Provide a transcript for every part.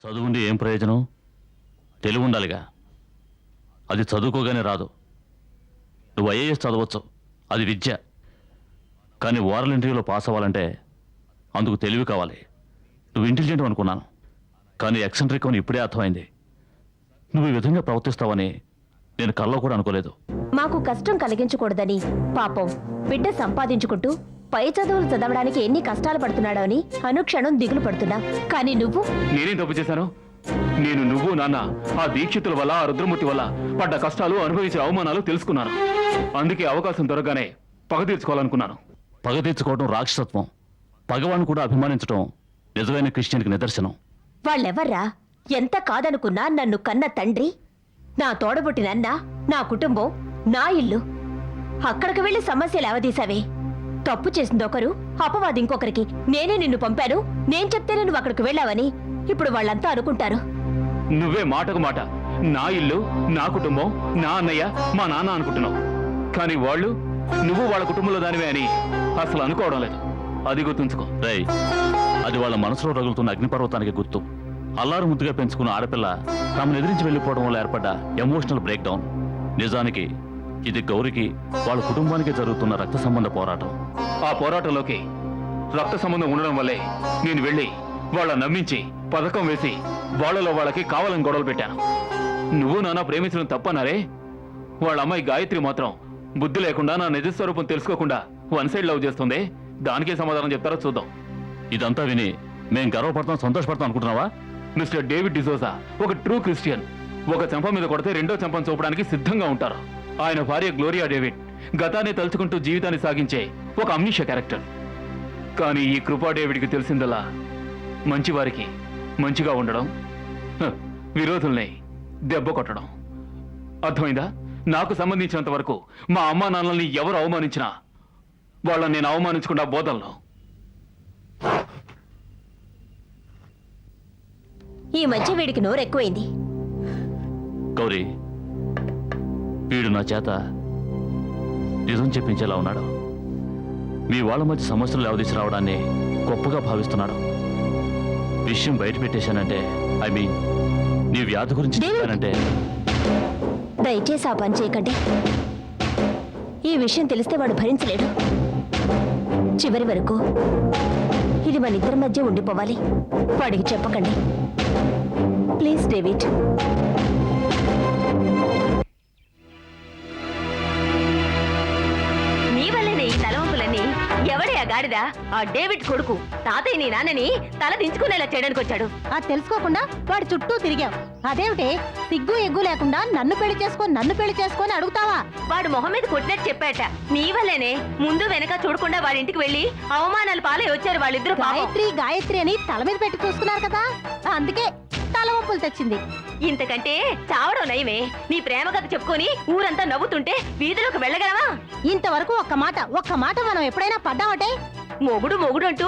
చదువుండి ఏం ప్రయోజనం? తెలివి ఉండాలిగా. అది చదువుకోగానే రాదు. నువ్వు ఐఏఎస్ చదవచ్చు, అది విద్య. కానీ ఓరల్ ఇంటర్వ్యూలో పాస్ అవ్వాలంటే అందుకు తెలివి కావాలి. నువ్వు ఇంటెలిజెంట్ అనుకున్నాను, కానీ ఎక్సెంట్రిక్ అని ఇప్పుడే అర్థమైంది. నువ్వు ఈ విధంగా ప్రవర్తిస్తావని నేను కల్లో కూడా అనుకోలేదు. మాకు కష్టం కలిగించకూడదని పాపం బిడ్డ సంపాదించుకుంటూ పై చదువులు చదవడానికి ఎన్ని కష్టాలు పడుతున్నాడో అని అనుక్షణం దిగులు పడుతున్నా. కానీ నువ్వు... నేనేం తప్పు చేశాను? నేను, నువ్వు, నాన్న ఆ దీక్షితుల వల్ల, ఆ రుద్రమూర్తి వల్ల పడ్డ కష్టాలు, అనుభవించే అవమానాలు తెలుసుకున్నాను. అందుకే అవకాశం దొరకగానే పగ తీర్చుకోవాలనుకున్నాను. పగ తీర్చుకోవడం రాక్షసత్వం. పగవాన్ని కూడా అభిమానించడం నిజమైన క్రిస్టియన్కి నిదర్శనం. వాళ్ళెవర్రా? ఎంత కాదనుకున్నా నన్ను కన్న తండ్రి, నా తోడబుట్టినన్న, నా కుటుంబం, నా ఇల్లు. అక్కడికి వెళ్లి సమస్యలు అవదీశావే. తప్పు చేసిందొకరు, అపవాది ఇంకొకరికి. నేనే నిన్ను పంపాను, నేను చెప్తేనే నువ్వు అక్కడికి వెళ్ళావని ఇప్పుడు వాళ్ళంతా అనుకుంటారు. నువ్వే మాటకు మాట నా ఇల్లు, నా కుటుంబం, నా అన్నయ్య, మా నాన్న అనుకుంటున్నావు. కానీ వాళ్ళు నువ్వు వాళ్ళ కుటుంబంలో దానివే అని అసలు అనుకోవడం లేదు. అది గుర్తుంచుకో. రై, అది వాళ్ళ మనసులో రగులుతున్న అగ్నిపర్వతానికి గుర్తు. అల్లారు ముద్దుగా పెంచుకున్న ఆడపిల్ల తమను ఎదిరించి వెళ్ళిపోవడం వల్ల ఏర్పడ్డ ఎమోషనల్ బ్రేక్ డౌన్. నిజానికి ఇది గౌరికి, వాళ్ళ కుటుంబానికి జరుగుతున్న రక్త సంబంధ పోరాటం. ఆ పోరాటంలోకి రక్త సంబంధం ఉండడం వల్లే నేను వెళ్ళి వాళ్ళ నమ్మించి పథకం వేసి వాళ్ళలో వాళ్ళకి కావాలని గొడవలు పెట్టాను. నువ్వు నాన్న ప్రేమించడం తప్పన్నారే. వాళ్ళ అమ్మాయి గాయత్రి మాత్రం బుద్ధి లేకుండా నా నిజ స్వరూపం తెలుసుకోకుండా వన్ సైడ్ లవ్ చేస్తుంది. దానికే సమాధానం చెప్తారో చూద్దాం. ఇదంతా విని మేం గర్వపడతాం, సంతోషపడతాం అనుకుంటున్నావా? మిస్టర్ డేవిడ్ డిసోజా ఒక ట్రూ క్రిస్టియన్. ఒక చెంప మీద కొడితే రెండో చెంపను చూపడానికి సిద్ధంగా ఉంటారు. ఆయన భార్య గ్లోరియా డేవిడ్ గతాన్ని తలుచుకుంటూ జీవితాన్ని సాగించే ఒక అమ్నిష క్యారెక్టర్. కానీ ఈ కృపా డేవిడ్కి తెలిసిందలా మంచివారికి మంచిగా ఉండడం, విరోధుల్ని దెబ్బ కొట్టడం. అర్థమైందా? నాకు సంబంధించినంత వరకు మా అమ్మా నాన్నల్ని ఎవరు అవమానించినా వాళ్ళని నేను అవమానించకుండా బోధనలో. ఈ మధ్య వీడికి నోరెక్కువైంది. గౌరీ, వీడు నా చేత నిజం చెప్పించేలా ఉన్నాడు. మీ వాళ్ళ మధ్య సమస్యలు లేవదీసి రావడాన్ని గొప్పగా భావిస్తున్నాడు. విషయం బయట పెట్టేశానంటే, ఐ మీన్ నీ వ్యాధి గురించి చెప్పానంటే... దయచేసి ఆ పని చేయకండి. ఈ విషయం తెలిస్తే వాడు భరించలేడు. చివరి వరకు ఇది మన ఇద్దరి మధ్య ఉండిపోవాలి. వాడికి చెప్పకండి ప్లీజ్ డేవిడ్. నీ వల్లనే ఈ తలవంపులన్నీ. ఎవడే ఆ గాడిద? ఆ డేవిడ్ కొడుకు. తాతయ్య నీ నాన్నని తల దించుకునేలా చేయడానికి వచ్చాడు. అది తెలుసుకోకుండా వాడి చుట్టూ తిరిగావు. అదేమిటి సిగ్గు ఎగ్గు లేకుండా నన్ను పెళ్లి చేసుకొని అడుగుతావా? వాడు మొహం మీద కొట్టినట్టు చెప్పాట. నీ వల్లేనే ముందు వెనక చూడకుండా వాడి ఇంటికి వెళ్లి అవమానాలు పాలై వచ్చారు వాళ్ళిద్దరు. గాయత్రి అని తల మీద పెట్టి చూస్తున్నారు కదా, అందుకే తలవంపులు తెచ్చింది. ఇంతకంటే చావడం నయమే. నీ ప్రేమ కథ చెప్పుకొని ఊరంతా నవ్వుతుంటే వీధిలోకి వెళ్ళగలవా? ఇంతవరకు ఒక్క మాట మనం ఎప్పుడైనా పడ్డామంటే? మొగుడు అంటూ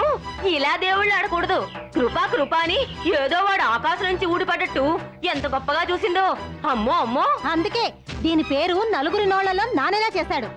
ఇలా దేవుళ్ళు ఆడకూడదు. కృపా అని ఏదో వాడు ఆకాశం నుంచి ఊడిపడ్డట్టు ఎంత గొప్పగా చూసిందో. అమ్మో అమ్మో. అందుకే దీని పేరు నలుగురి నోళ్లలో నానేలా చేశాడు.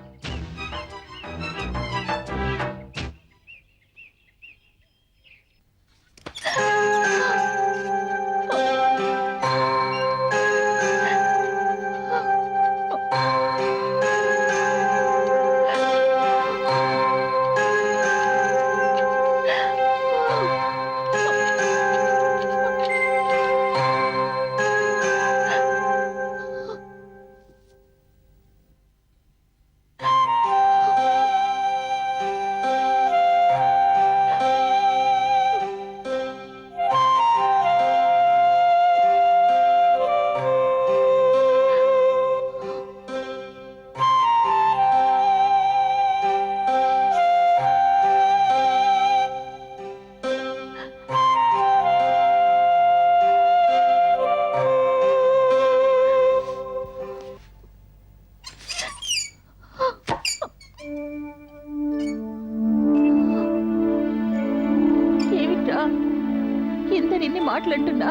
నిన్ని మాట్లాడుతున్నా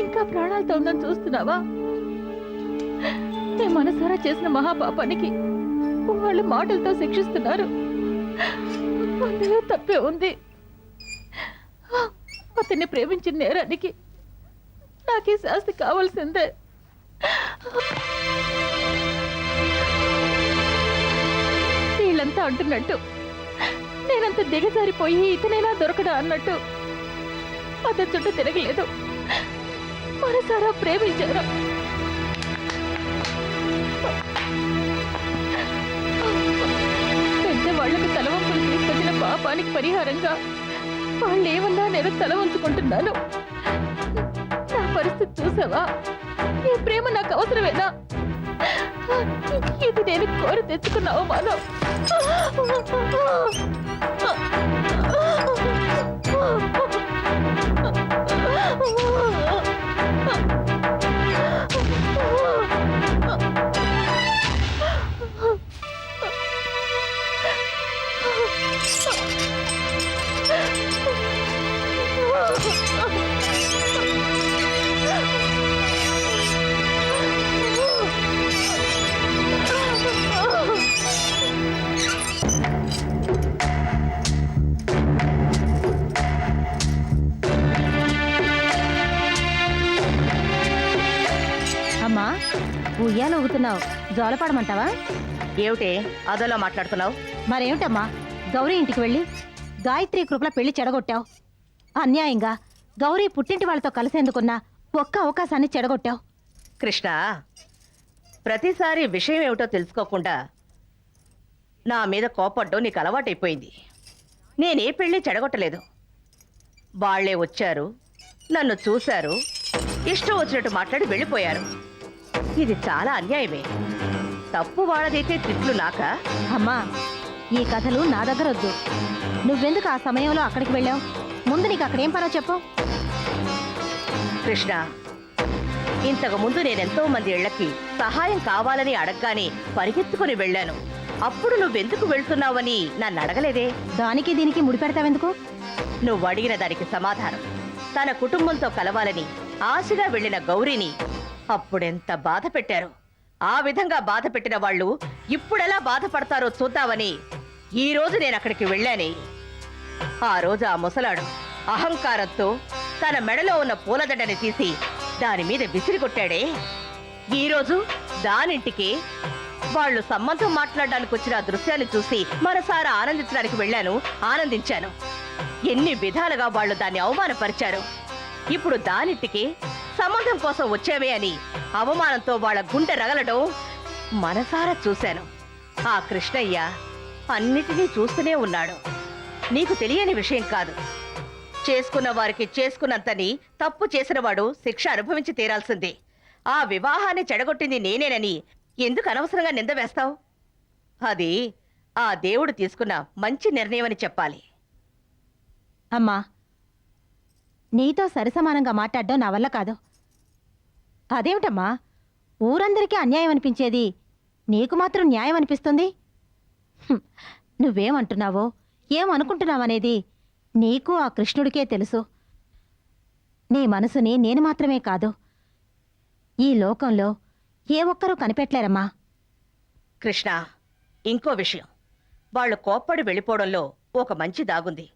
ఇంకా ప్రాణాలతో ఉందని చూస్తున్నావా? నీ మనసారా చేసిన మహాపాపానికి వాళ్ళు మాటలతో శిక్షిస్తున్నారు. అందులో తప్పే ఉంది. అతన్ని ప్రేమించిన నేరానికి నాకు ఈ శాస్తి కావాల్సిందే. వీళ్ళంతా అంటున్నట్టు నేనంత దిగజారిపోయి ఇతనైనా దొరకడా అన్నట్టు అతని చుట్టూ తిరగలేదు, మనసారా ప్రేమించారు. పెద్దవాళ్లకు తలవంపులు తీసుకొచ్చిన పాపానికి పరిహారంగా వాళ్ళు ఏమన్నా నేను తల వంచుకుంటున్నాను. నా పరిస్థితి చూసావా? ఈ ప్రేమ నాకు అవసరమేనా? ఇది నేను కోరి తెచ్చుకున్న అవమానం. అమ్మా, ఉయ్యాలు ఊగుతున్నావు, జోలపడమంటావా? ఏమిటే అదోలా మాట్లాడుతున్నావు? మరేమిటమ్మా, గౌరీ ఇంటికి వెళ్ళి గాయత్రి కృపల పెళ్లి చెడగొట్టావు. అన్యాయంగా గౌరీ పుట్టింటి వాళ్ళతో కలిసేందుకున్న ఒక్క అవకాశాన్ని చెడగొట్టావు. కృష్ణ, ప్రతిసారి విషయం ఏమిటో తెలుసుకోకుండా నా మీద కోపడ్డం నీకు అలవాటైపోయింది. నేనే పెళ్లి చెడగొట్టలేదు. వాళ్లే వచ్చారు, నన్ను చూశారు, ఇష్టం వచ్చినట్టు మాట్లాడి వెళ్ళిపోయారు. ఇది చాలా అన్యాయమే. తప్పు వాళ్ళదైతే తిట్లు నాకా? అమ్మా, ఈ కథలు నా దగ్గర వద్దు. నువ్వెందుకు ఆ సమయంలో అక్కడికి వెళ్ళావు? ముందు నీకు అక్కడేం పనో చెప్పు. కృష్ణ, ఇంతకు ముందు నేనెంతో మంది ఇళ్లకి సహాయం కావాలని అడగగానే పరిగెత్తుకుని వెళ్ళాను. అప్పుడు నువ్వెందుకు వెళ్తున్నావని నన్ను అడగలేదే. దానికి దీనికి ముడిపెడతావెందుకు? నువ్వు అడిగిన దానికి సమాధానం, తన కుటుంబంతో కలవాలని ఆశగా వెళ్ళిన గౌరీని అప్పుడెంత బాధ పెట్టారు. ఆ విధంగా బాధ పెట్టిన వాళ్ళు ఇప్పుడెలా బాధపడతారో చూద్దామని ఈ రోజు నేను అక్కడికి వెళ్ళానే. ఆ రోజు ఆ ముసలాడు అహంకారంతో తన మెడలో ఉన్న పూలదండని తీసి దాని మీద విసిరికొట్టాడే. ఈరోజు దానింటికి వాళ్ళు సంబంధం మాట్లాడడానికి వచ్చిన ఆ దృశ్యాన్ని చూసి మనసారా ఆనందించడానికి వెళ్ళాను, ఆనందించాను. ఎన్ని విధాలుగా వాళ్ళు దాన్ని అవమానపరిచారు. ఇప్పుడు దానింటికి సంబంధం కోసం వచ్చేవే అని అవమానంతో వాళ్ళ గుండె రగలడం మనసారా చూశాను. ఆ కృష్ణయ్య అన్నిటినీ చూస్తూనే ఉన్నాడు. నీకు తెలియని విషయం కాదు. చేసుకున్న వారికి చేసుకున్నంతని తప్పు చేసినవాడు శిక్ష అనుభవించి తీరాల్సిందే. ఆ వివాహాన్ని చెడగొట్టింది నేనేనని ఎందుకు అనవసరంగా నింద వేస్తావు? అది ఆ దేవుడు తీసుకున్న మంచి నిర్ణయం అని చెప్పాలి. అమ్మా, నీతో సరిసమానంగా మాట్లాడడం నా వల్ల కాదు. అదేమిటమ్మా, ఊరందరికీ అన్యాయం అనిపించేది నీకు మాత్రం న్యాయం అనిపిస్తుంది? హ్మ్, నువ్వేమంటున్నావో ఏమనుకుంటున్నావనేది నీకు ఆ కృష్ణుడికే తెలుసు. నీ మనసుని నేను మాత్రమే కాదు, ఈ లోకంలో ఏ ఒక్కరూ కనిపెట్టలేరమ్మా. కృష్ణ, ఇంకో విషయం, వాళ్ళు కోప్పడి వెళ్ళిపోవడంలో ఒక మంచి దాగుంది.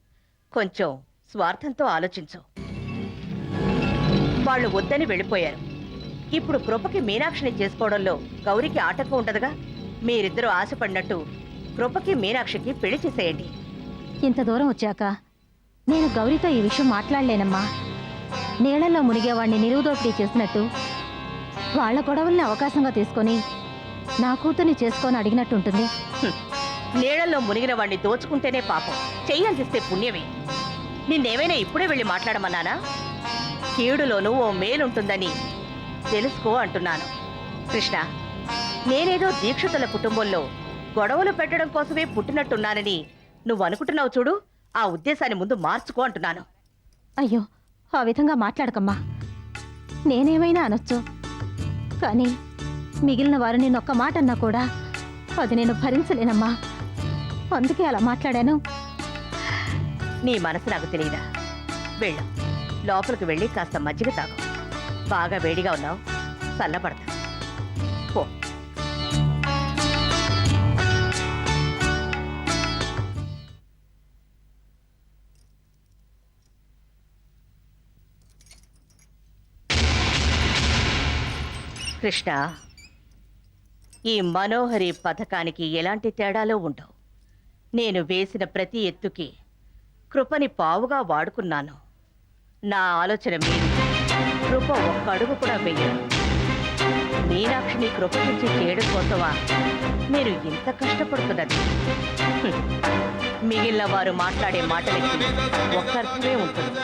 కొంచెం స్వార్థంతో ఆలోచించు. వాళ్ళు వద్దని వెళ్ళిపోయారు. ఇప్పుడు కృపకి మీనాక్షిని చేసుకోవడంలో గౌరికి ఆటంకం ఉండదుగా. మీరిద్దరూ ఆశపడినట్టు కృపకి మీనాక్షికి పెళ్లి చేసేయండి. ఇంత దూరం వచ్చాక నేను గౌరీతో ఈ విషయం మాట్లాడలేనమ్మా. నీళ్లలో మునిగేవాణ్ణి నిలువుదోపిడీ చేసినట్టు వాళ్ల గొడవల్ని అవకాశంగా తీసుకొని నా కూతుర్ని చేసుకొని అడిగినట్టుంటుంది. నీళ్లలో మునిగిన వాణ్ణి దోచుకుంటేనే పాపం, చెయ్యందిస్తే పుణ్యమే. నిన్నేమైనా ఇప్పుడే వెళ్ళి మాట్లాడమన్నానా? కీడులోనూ ఓ మేలుంటుందని తెలుసుకో అంటున్నాను. కృష్ణ, నేనేదో దీక్షితుల కుటుంబంలో గొడవలు పెట్టడం కోసమే పుట్టినట్టున్నానని నువ్వు అనుకుంటున్నావు చూడు. ఆ ఉద్దేశాన్ని ముందు మార్చుకో అంటున్నాను. అయ్యో, ఆ విధంగా మాట్లాడకమ్మా. నేనేమైనా అనొచ్చు, కానీ మిగిలిన వారు నేనొక్క మాట అన్నా కూడా అది నేను భరించలేనమ్మా. అందుకే అలా మాట్లాడాను. నీ మనసు నాకు తెలియదా? వెళ్ళు, లోపలికి వెళ్ళి కాస్త మజ్జిగ తాగు. బాగా వేడిగా ఉన్నావు, చల్లబడతా. పో. కృష్ణ, ఈ మనోహరి పథకానికి ఎలాంటి తేడాలో ఉండవు. నేను వేసిన ప్రతి ఎత్తుకి కృపని పావుగా వాడుకున్నాను. నా ఆలోచన మీరు కృప ఒక్క అడుగు కూడా వెయ్యరు. మీనాక్షిని కృప నుంచి చేయడం కోసమా మీరు ఇంత కష్టపడుతున్నది? మిగిలిన వారు మాట్లాడే మాటలకి ఒక్క అర్థమే ఉంటుంది,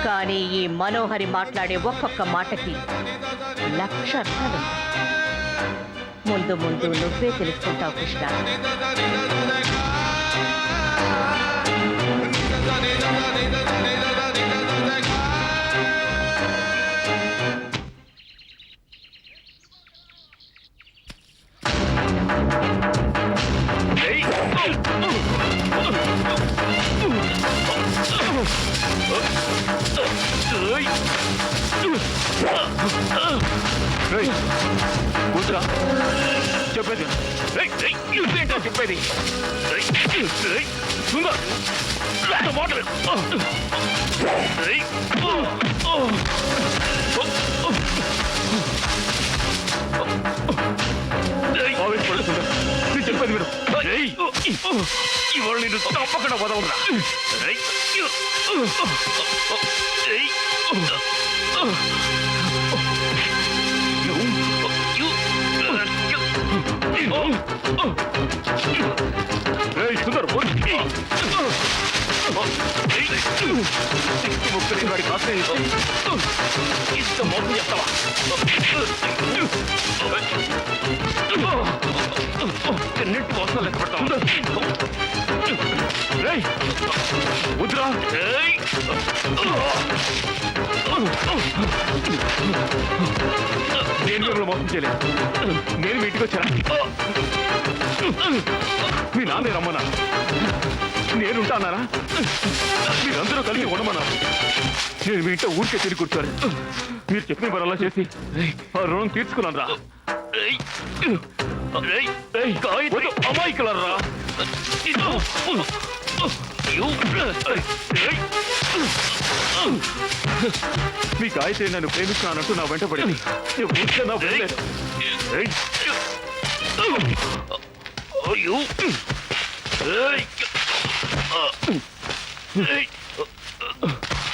కానీ ఈ మనోహరి మాట్లాడే ఒక్కొక్క మాటకి 1,00,000 అర్థాలు. ముందు ముందు నువ్వే తెలుసుకుంటావు కృష్ణ. కూతురా చెప్పేది ఏంటో చెప్పేది. నేను చెప్పేది మీరు ఇవాళ నేను తప్పకుండా వదలరా. సుందర్ ముక్కని వాడి కాస్త ఇంత మోసం చేస్తావా? నెట్ మోసం లెక్క పెడతావా? వద్దురా. నేను మిమ్మల్ని మోసం చేయలేదు. నేను మీ ఇంటికి వచ్చాను. మీ నాన్నే రమ్మన్నా. నేనుంటా అన్నారా? మీరందరూ కలిసి ఉండమన్నారు. నేను మీ ఇంట్లో ఊరికే తిరిగి కూర్చోాలి. మీరు చెప్పిన పరలా చేసి ఆ రుణం తీర్చుకున్నాను రా. అమాయికులరా. మీ గాయత్రి నన్ను ప్రేమిస్తున్నానంటూ నా వెంట పడింది.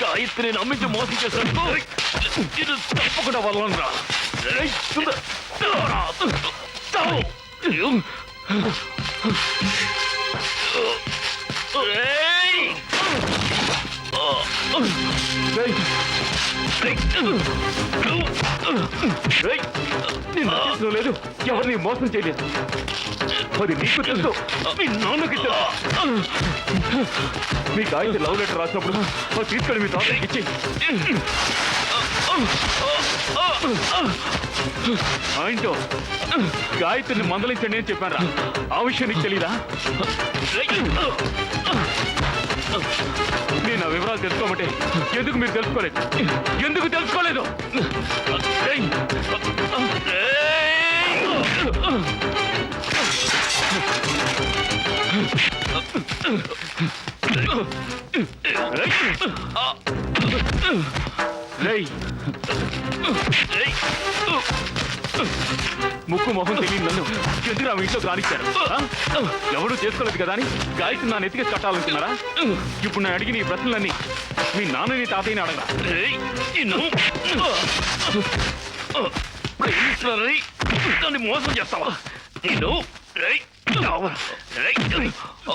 గాయత్రి నమ్మించి మోసం చేశాను. ఇది తప్పకుండా వదలరా. నేను లేదు, ఎవరిని మోసం చేయలేదు. అది నీకు తెలుసు, మీ నాన్నకి తెలుసు. మీ గాయత్రి లవ్ లెటర్ రాసినప్పుడు అది తీసుకొని మీ తాతకి ఇచ్చి ఆయనతో గాయత్రిని మందలించండి అని చెప్పారా? ఆ విషయం నీకు తెలీదా? నేను ఆ వివరాలు తెలుసుకోమంటే ఎందుకు మీరు తెలుసుకోలేదు? ఎందుకు తెలుసుకోలేదు? ముక్కు మొహం తెలియని నన్ను ఎందుకు ఆ ఇంట్లోకి రానిచ్చారు? ఎవడూ చేసుకోలేదు కదా అని గాయత్రి నా నెత్తికి కట్టాలనుకున్నారా? ఇప్పుడు నేను అడిగిన ఈ ప్రశ్నలన్నీ మీ నాన్నని తాతయ్యని అడగరా? దాన్ని మోసం చేస్తావా? నేను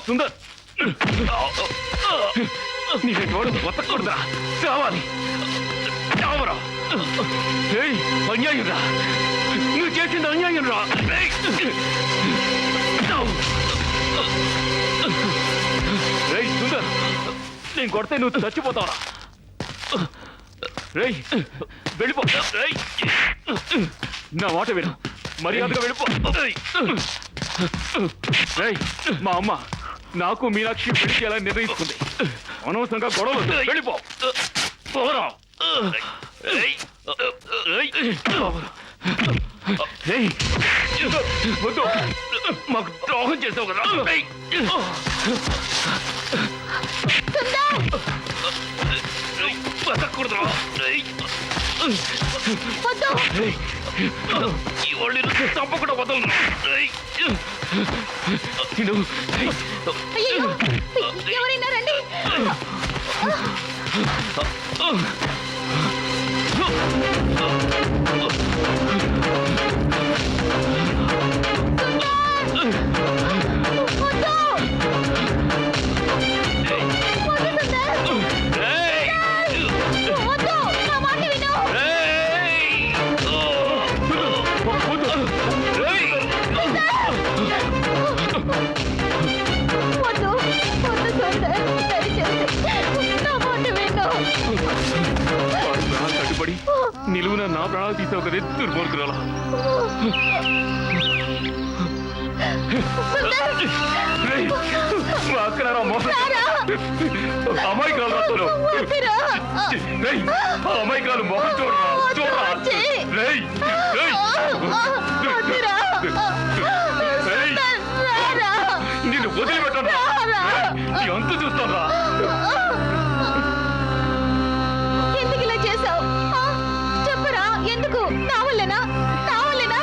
సుందర్ నీకు బతకూడదా? కావాలి చావరా. అన్యాయం రా, నువ్వు చేసింది అన్యాయం రా. సుందర్ నేను కొడితే నువ్వు చచ్చిపోతావరా. రేయ్ వెళ్ళిపో. నా మాట విను, మర్యాదగా వెళ్ళిపో. రేయ్ మా అమ్మ నాకు మీనాక్షి పెళ్లి చేయాలని నిర్ణయిస్తుంది. అనవసరంగా గొడవలు. వెళ్ళిపో. పోరా. వద్దు, మాకు ద్రోహం చేసావు కదా. బతకూడదు. ఇవాళ నిన్ను చంపకుండా వదలను. నిన్ను అయ్యో ఎవరైనా రండి. కట్టుబడి నిలువున నా ప్రాణాలు తీసావు కదే దుర్మార్గురాలా. అక్కడారా మోసం అమాయకురాలు రాత్రులు అమాయకురాలు మోసం చూడరా చూడరా రేయ్ నిన్ను వదిలిపెట్టరా నీ అంతు చూస్తారా. ఎందుకు ఇలా చేసావు? చెప్పరా ఎందుకు? నా వల్లేనా? నా వల్లేనా?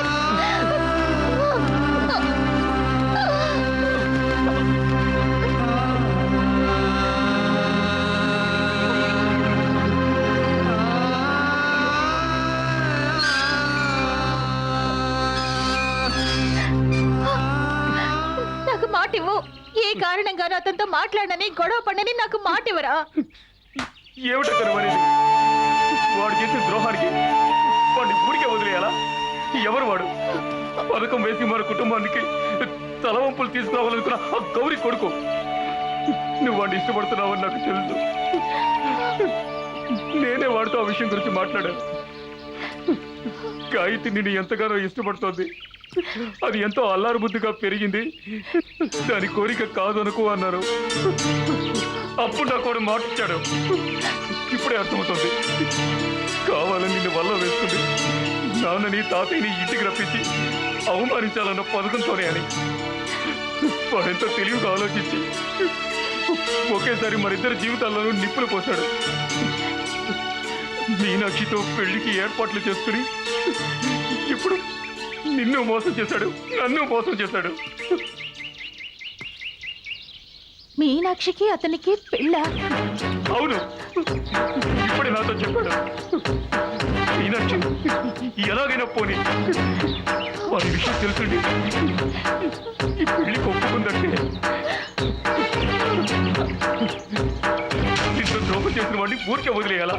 నాకు మాట ఇవ్వు. ఏ కారణంగానూ అతనితో మాట్లాడనని గొడవ పడని నాకు మాట ఇవ్వరా? ఏమిటో అనేది వాడు చేసిన ద్రోహానికి వాడిని ఊరికే వదిలేయాలా? ఎవరు వాడు? పథకం వేసి మన కుటుంబానికి తలవంపులు తీసుకురావాలనుకున్న ఆ గౌరీ కొడుకు. నువ్వు వాడిని ఇష్టపడుతున్నావని నాకు తెలుసు. నేనే వాడితో ఆ విషయం గురించి మాట్లాడాను. గాయత్రి నిన్ను ఎంతగానో ఇష్టపడుతోంది. అది ఎంతో అల్లారు బుద్ధిగా పెరిగింది. దాని కోరిక కాదు అనుకో అన్నారు. అప్పుడు నాకు కూడా మాట ఇచ్చాడు. ఇప్పుడే అర్థమవుతుంది. కావాలని నిన్ను వల్ల వేసుకుంది. నాన్నని తాతయ్యని ఇంటికి రప్పించి అవమానించాలన్న పథకంతోనే అని. వాడెంతో తెలివిగా ఆలోచించి ఒకేసారి మరిద్దరి జీవితాల్లోనూ నిప్పులు పోశాడు. మీనాక్షితో పెళ్లికి ఏర్పాట్లు చేసుకుని ఇప్పుడు నిన్ను మోసం చేశాడు, నన్ను మోసం చేశాడు. మీనాక్షికి అతనికి పెళ్ళ? అవును, ఇప్పుడే నాతో చెప్పాడు. మీనాక్షి ఎలాగైనా పోనీ వారి విషయం తెలుసుండి ఈ పెళ్లికి ఒప్పుకుందంటే ఇంట్లో ద్రోహం చేసిన వాడిని ఊరికే వదిలేయాలా?